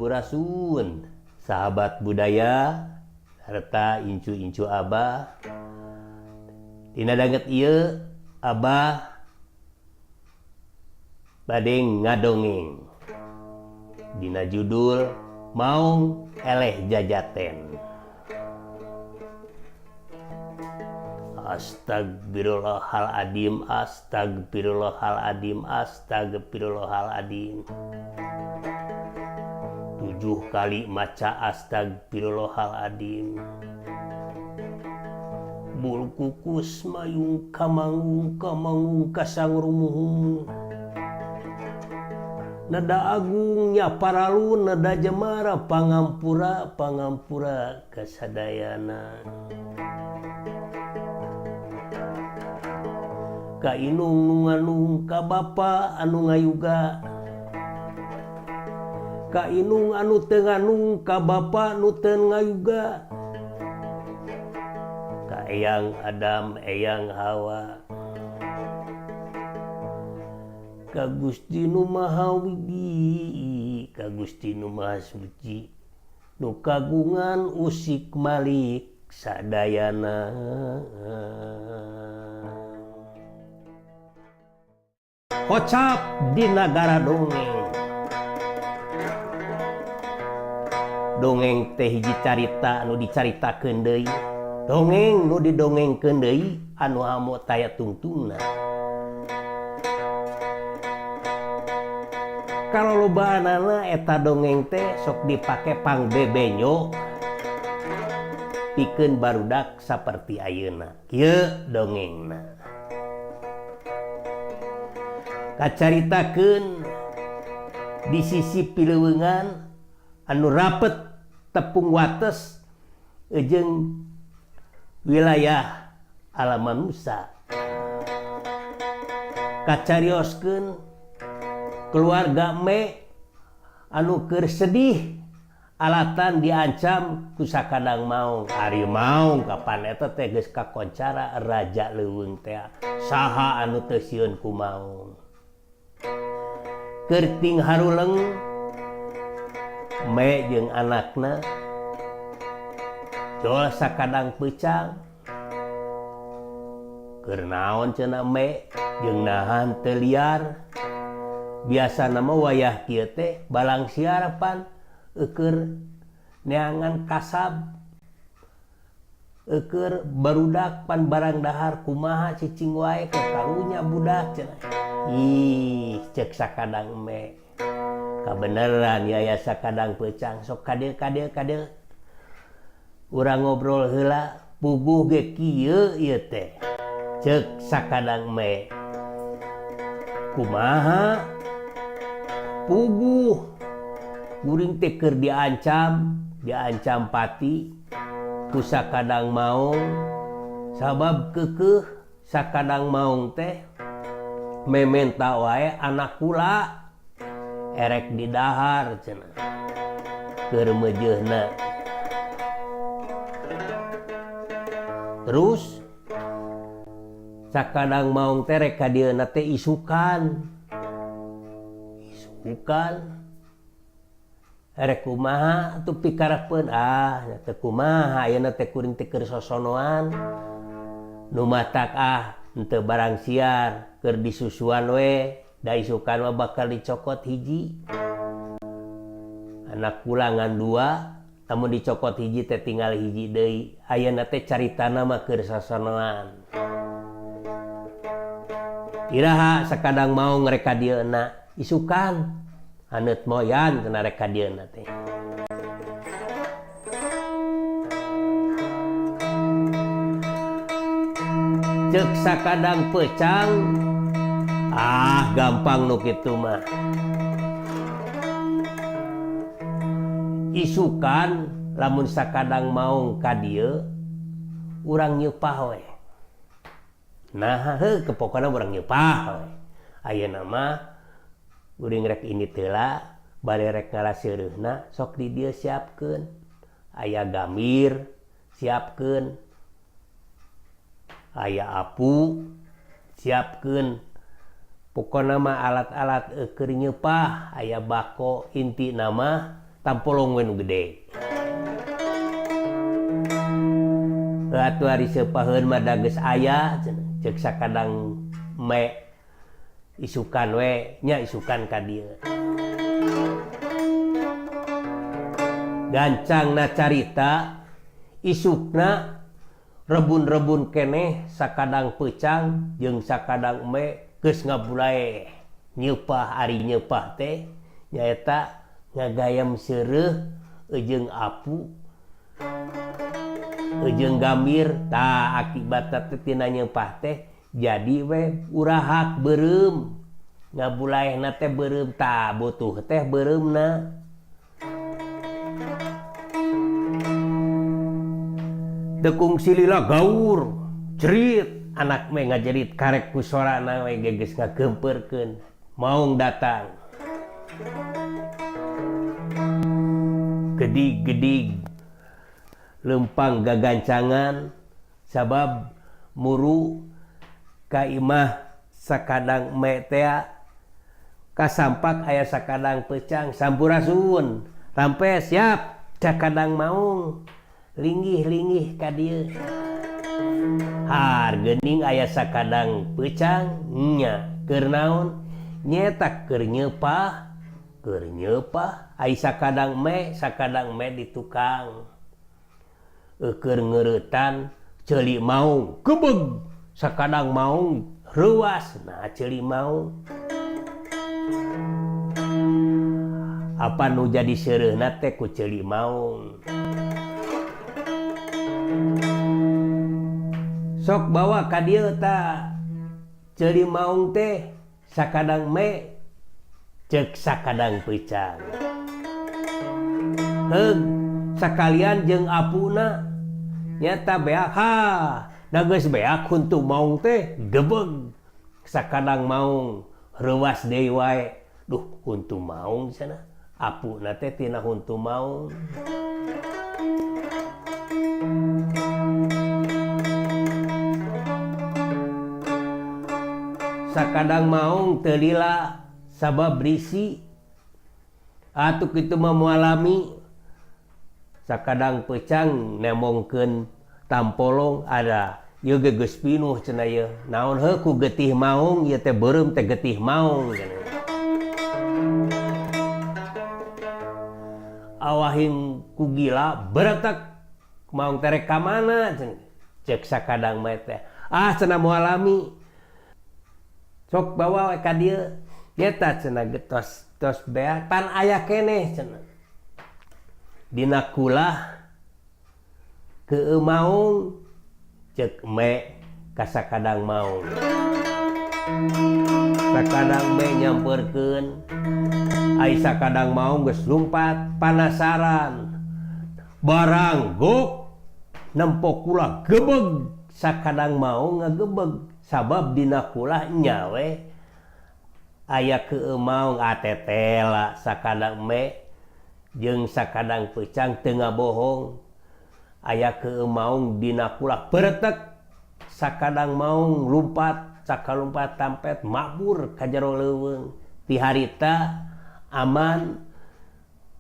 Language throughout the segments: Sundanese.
Sampurasun sahabat budaya serta incu-incu Abah. Dina danget ieu Abah bade ngadongeng dina judul Maung Eleh Jajaten. Astagfirullahaladzim, astagfirullahaladzim, astagfirullahaladzim. 7 kali maca astagfirullahaladzim. Bulu kukus mayung kamangung kamangung kasang rumuhung. Nada agung nyaparalu nada jemara pangampura pangampura kasadayana. Ka inung nunganung ka bapa anu ngayuga, ka inung anu teu nganung ka bapa nu teu ngayuga, ka eyang Adam eyang Hawa, ka Gusti nu Maha Widi, ka Gusti nu Maha Suci, nu kagungan usik malik sadayana. Kocap di Nagara Dongeng. Dongeng teh hiji carita anu dicaritakeun deui. Dongeng nu didongengkeun deui anu hamo taya tungtungna. Kalolobaanana eta dongeng teh sok dipake pangbebenyo pikeun barudak saperti ayeuna. Kieu dongengna. Kacaritakeun di sisi pileuweungan anu rapet tepung wates jeung wilayah alam manusia. Kacarioskeun keluarga me anu keur sedih alatan diancam ku sakadang maung. Ari maung kapan eta teh geus kakoncara raja leuweung teh. Saha anu teu sieun ku maung. Kerting haruleng me jeung anakna jol sakadang peucang keur naon cenah me jeung nahan teu liar. Biasana mah wayah kieu teh balang siarapan eukeur neangan kasab, eukeur barudak pan barang dahar kumaha cicing wae kakarunya budak cenah. Ih, cek sakadang me. Kabeneran ya sakadang peucang sok kadeu. Urang ngobrol heula, puguh ge kieu ieu teh. Cek sakadang me. Kumaha? Puguh. Kuring teh keur diancam pati ku sakadang maung. Sabab keukeuh sakadang maung teh mementa wae anak kula erek di dahar cenah keur meujeunna. Terus sakadang maung teh rek ka dieuna teh isukan erek kumaha atuh pikarepeun teu kumaha ayeuna teh kuring teh keur sosonoan nu matak henteu barang siar keur disusuan we da isukan mah bakal dicokot hiji. Anak kula ngan 2 tamun dicokot hiji teh tinggal hiji deui. Ayeuna teh caritana mah keur sosonoan. Iraha sakadang maung rek ka dieuna isukan haneut moyan cenah rek ka dieuna teh. Cek sakadang peucang gampang nu kitu mah. Isukan lamun sakadang maung ka dieu urang nyeupah we. Nah kepokona urang nyeupah we. Ayeuna mah uring rek ini teula bade rek ngalaseureunna sok di dieu siapkeun. Aya gambir siapkeun. Aya apu siapkeun. Pokona mah alat-alat keur nyeupah aya bako inti nama tampolong we nu gede. Atuh ari sepaheun mah da geus aya ceuk sakadang me isukan we nya isukan ka dieu. Gancangna carita isukna rebun-rebun keneh sakadang peucang jeung sakadang me geus ngabulae nyeupah. Ari nyeupah teh nyaeta ngagayam seureuh jeung apu jeung gambir. Tah akibatna teh tina nyeupah teh jadi we urahak beureum ngabulaehna teh beureum. Tah butuh teh beureumna. Dekung silila gaur jerit anak me ngajerit karek ku sorana we geus ngageumpeureun maung datang. Gedig-gedig lempang gagancangan sabab muru ka imah sakadang me teh kasampak aya sakadang peucang sampurasun rampes siap sakadang maung linggih-linggih ka dieu. Har geuning aya sakadang peucang nya keur naon nyetak keur nyeupah ai sakadang me di tukang keur ngeuretan ceuli maung gebeg sakadang maung reuas. Nah ceuli maung apa nu jadi seureuna teh ku ceuli maung. Sok bawa ka dieu ta ceuli maung teh sakadang me ceuk sakadang peucang. Heug sakalian jeung apuna nyata beak ha da geus beak huntu maung teh gebeg sakadang maung reuas deui wae. Duh huntu maung cenah apuna teh tina huntu maung. Sakadang maung teu lila sabab risi atuh kitu mah moalami. Sakadang peucang nemongkeun tampolong ada ieu ge geus pinuh cenah ieu naon heuh ku getih maung ieu teh beureum teh getih maung cenah. Awahing ku gila beretek maung teh rek ka mana cenah ceuk sakadang me teh cenah moalami sok bawa ka dieu eta cenah tos beak pan aya keneh cenah dina kulah keu maung ceuk me ka sakadang maung. Sakadang me nyampeurkeun ai sakadang maung geus lumpat panasaran barang gok nempok kula gebeg sakadang maung ngagebeg sabab dina kulah nya we aya keu maung atetela sakadang me jeung sakadang peucang teu ngabohong aya keu maung dina kulah beretek sakadang maung lumpat sakalumpat tampet mabur ka jero leuweung. Ti harita aman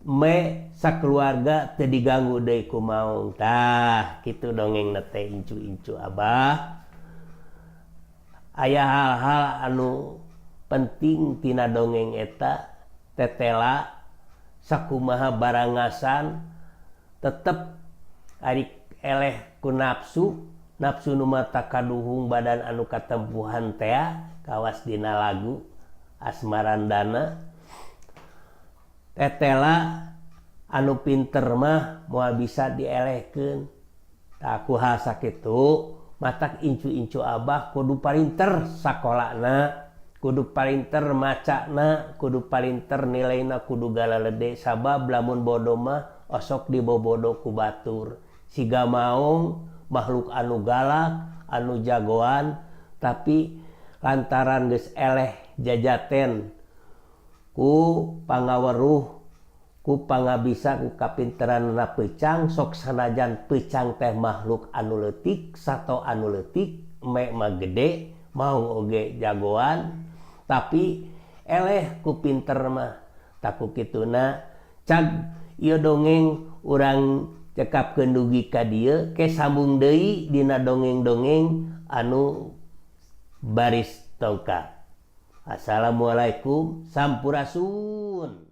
me sakeluarga teu diganggu deui ku maung. Tah kitu dongengna teh incu-incu Abah. Aya hal-hal anu penting tina dongeng eta tetela sakumaha barangasan tetep ari eleh ku nafsu nu mata kaduhung badan anu katempuhan teh kawas dina lagu Asmarandana. Tetela anu pinter mah moal bisa dielehkeun. Tah kumaha sakitu matak incu-incu Abah kudu parinter sakolana, kudu parinter macana, kudu parinter nilaina kudu galalede sabab lamun bodoh mah osok dibobodo ku batur. Siga maung makhluk anu galak, anu jagoan tapi lantaran geus eleh jajaten ku pangaweruh ku pangabisa ku kapinteranna peucang sok sanajan peucang teh makhluk anu leutik sato anu leutik me mah gede maung oge jagoan tapi eleh ku pinter mah taku kituna cag ieu dongeng urang cekapkeun dugi ka dieu ke sambung deui dina dongeng-dongeng anu baris tongkat. Assalamualaikum sampurasun.